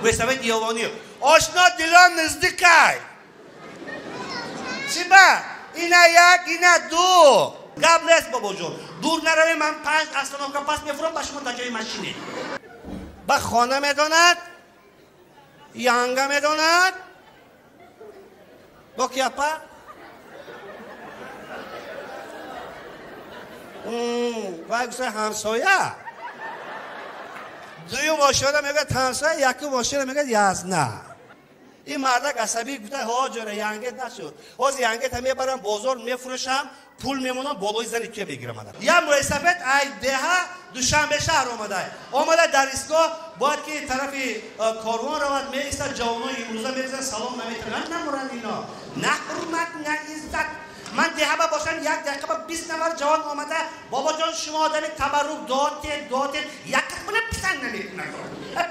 موسوی دیوانی آشنا دلان نزدیکای چی با؟ اینه یک اینه دو قبل است بابا جون دور نروی من 5 استانوکا پس میفرم با شما تا جای ماشینه با خانه میداند یانگا میداند با کیاپا وای گوشه همسایه دوی ماشینه میگه همسایه یکی ماشینه میگه یزنه این مردک عصبی گفته ها جوره یانگت نشد از یانگت هم میبرم بازار میفروشم پول میمونم بالای زنی که بگیرم من یا مرسفت ای دها دوشنبه شهر اومده در ایستگاه باید که طرف کاروان رود میایستد جوانای امروزه میرزن سلام نمیتونن نمورن اینا نه حرمت نه عزت من دهه باشم یک دقیقه 20 نفر جوان آمده بابا جان شما آدم تبرک داد یک خونه پسند نمیتونن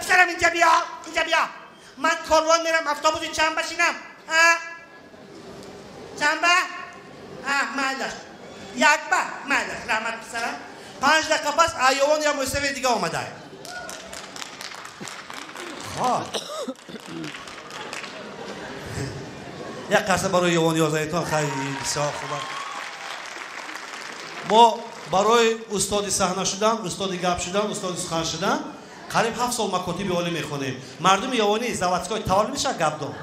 پسرم اینجا بیا من کاروان میرم اتوبوس چند بشینم چند مالش یک مالش رحمت پسرم 5 دقیقه پس ایوان یا موسوی دیگه آمده خواه یک قصه برای ایوان یازایتان خیلی بسیار خوبه ما برای استاد صحنه شدن استاد گپ شدن استاد سخن شدن قریب 7 سال مکاتب عالی میخونیم مردم یوانی زواتسکای تولد میشه گپ دام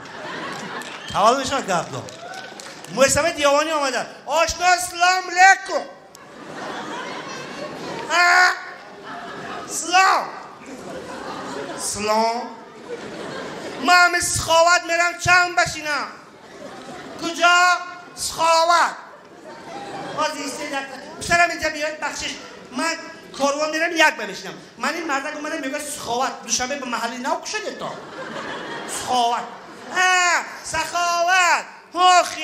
موسوی دیوانی آمده آشنا سلام علیکم سلام ما همه سخاوت میرم چند بشینم کجا سخاوت پسرم اینجا بیاید بخشش من کاروان میرم یک بشینم من این مردک اومده میگه سخاوت دوشنبه به محلی نو کشده تا سخاوت آخی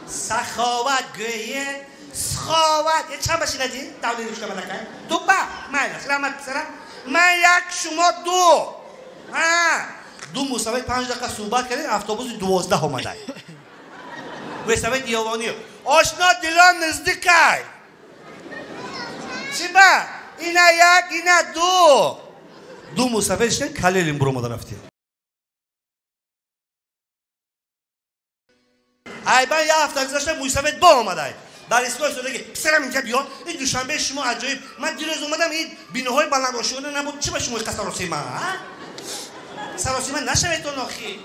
سخاوت گویه سخاوت یه چند بشینه دی؟ دولی روشته بلکه دو مایلش رحمت پسرم من یک شما دو موسوی 5 دقیقه صحبت کردیم اتوبوس 12 اومده موسوی دیوانی آشنا دلان نزدیکای چی با؟ اینه یک اینه دو موسوی شدن کلیلیم برو مادر رفتیم ایبان یه هفته گذشته موسوی با آمده در ایستگاه استاد پسرم اینجا بیا این دوشنبه شما عجایب من دیروز اومدم این بیناهای بلندآشیانه نبود چی به شما سراسیمه سراسیمه نشویتون آخی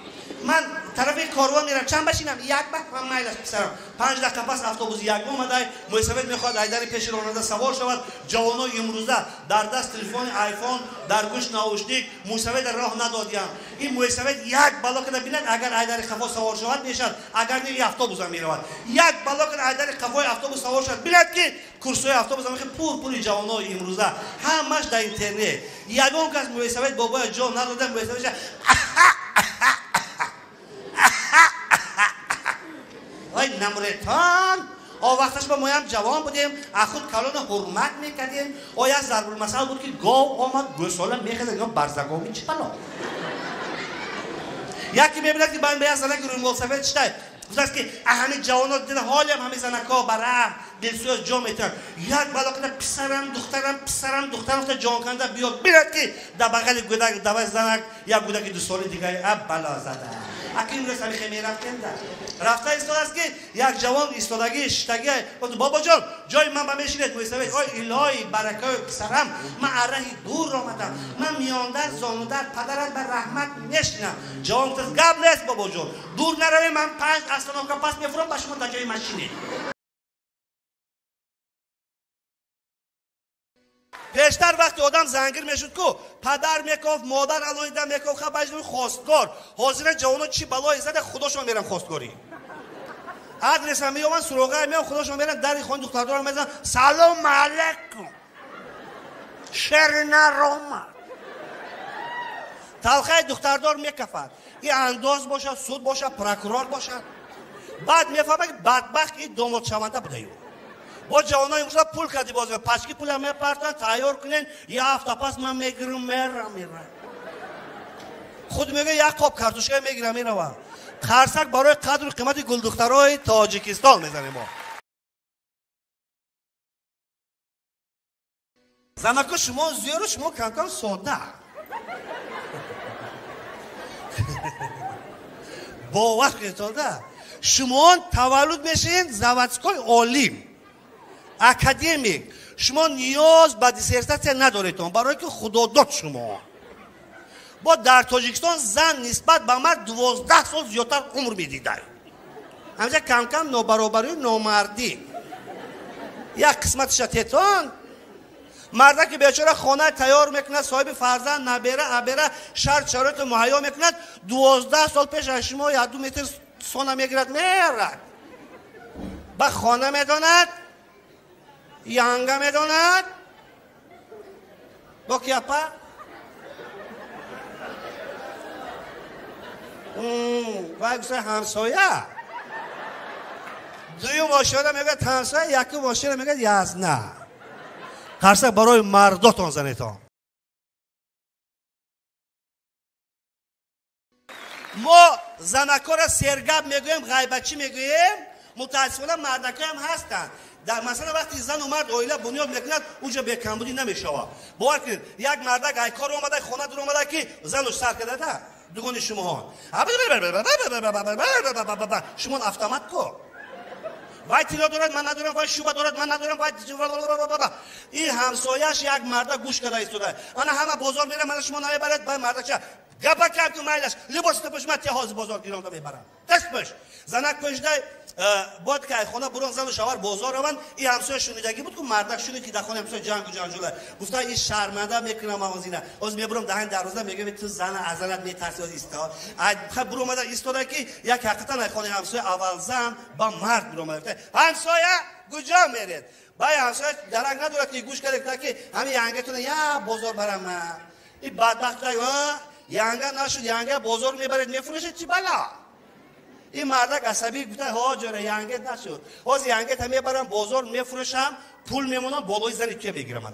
من طرف کاروان میرم چند بشینم یک من مایلش پسرم 5 دقیقه پس اتوبوس یک اومده موسوی میخواد ایدر پیش راننده سوار شود جوانای امروزه در دست تلفن آیفون در گوش ناوشنیک موسوی در راه ندادیم این موسوی یک بالا کنه بیند اگر ایدر خفا سوار شود میشد اگر نه اتوبوس هم میرود یک بالا کنه ایدر خفای اتوبوس سوار شد بیند که کرسوی اتوبوس هم پوری جوانای امروزه همش در اینترنت یگان کس موسوی بابا جان نداده موسوی وای نمرتان وقتش با ما هم جوان بودیم اخود کلان حرمت میکردیم یک ضرب المثل بود که گاو آمد گوساله میخواد اینا برزگاوی چی بلا یکی میبیند که باید بیاد زنک روی ملسفه چیده گفتست که همه جوان ها دیده حالی هم همه زنکا برم دلسوی جا میتن یک بلا کنه پسرم دخترم جوان کنده بیاد بیرد که در بغل گودک دوای زنک یک گودک 2 ساله دیگه اب بلا زده اکی این رسمی خیمی رفته ایستاد است که یک جوان ایستادگی شتگی بابا جان جای من با میشینید موسوی آی الهی برکای پسرم من ارهی دور آمدم من میاندر زانودر پدرت بر رحمت نشینم جوان تز قبل است بابا جان دور نروی من 5 استانوکا پس میفرم با شما تا جای ماشینه پیشتر وقتی آدم زنگیر میشد کو پدر میکوف مادر علایده میکوف خبرش خواستگار حاضر جوانا چی بلایی زده خداشون میرم خواستگاری آدرس هم میومن سروغه میام خداشون میرم در خون دختردارم میزن سلام علیکم شرنا روما تلخه دختردار میکفد این انداز باشه سود باشه پروکورور باشه بعد میفهمه که بدبخت این داماد شونده بوده با جوانای امروز پول کردی بازه پشکی پول هم میپرتن تیار کنین یه هفته پس من میگیرم میرم خود میگه یک قاب کارتوشکای میگیرم میروم خرسک برای قدر و قیمت گل دخترای تاجیکستان میزنیم ما زنکا شما زیارو شما کم کم ساده باور کنید شما تولد میشین زاویه‌های عالی اکادمیک، شما نیاز به دیسرتاسیون ندارید برای که خدا داد شما. با در تاجیکستان زن نسبت به مرد 12 سال زیادتر عمر میدیده. همینجا کم کم نابرابری نامردی یک قسمتش تیتان. مرده که بیچاره خانه تیار میکنه، صاحب فرزند نبره ابره شرط شرایط مهیا میکنه، 12 سال پیش از شما 1-2 متر سونه میگیرد میرد. با خانه میداند، یانگه میداند، با کیاپا و گوشه همسایه دوی ماشینه میگه همسایه، یکی ماشینه میگه یزنه. قرصه برای مرداتان زنیتان. ما زنکا را سرگب میگویم، غیبتچی میگویم، متاسفانه مردکه هم هستن. در مثلا وقتی زن و مرد اویله بنیاد میکند اونجا به کمبودی نمیشود. باور کنید یک مردک ای کار اومده خانه در اومده که زنش سر کرده دوگان شما شما اتومات کو وای تیلا دارد من ندارم، وای شوبه دارد من ندارم، وای این همسایه‌اش یک مرد گوش کرده ایستاده. انا همه بازار میره من شما نمیبرد. با مرد چه گپا کرد تو مایلش لباس تپش مت حاضر بازار گیرم میبرم دست بش زنک پشده بود که خونه برون زن و شوهر بازار روان. این همسایه شنیدگی بود که مردک شنید که در خونه همسایه جنگ و جنجاله گفته این شرمنده میکنم آوازینه از میبرم دهن دروازه میگه تو زن ازنت میترسی از ایستا خب برو اومده ایستاده که یک حقیقتا خونه همسایه اول زن با مرد برو اومده همسایه کجا میرید با همسایه درک نداره که گوش کرده که همین یانگتون یا بازار برام این بدبخت یانگه نشد یانگه بازار میبرید میفروشید چی بلا. این مردک عصبی گفته ها جوره یانگه نشد، باز یانگه تا میبرم بازار میفروشم پول میمونم بالای زری که بگیرم.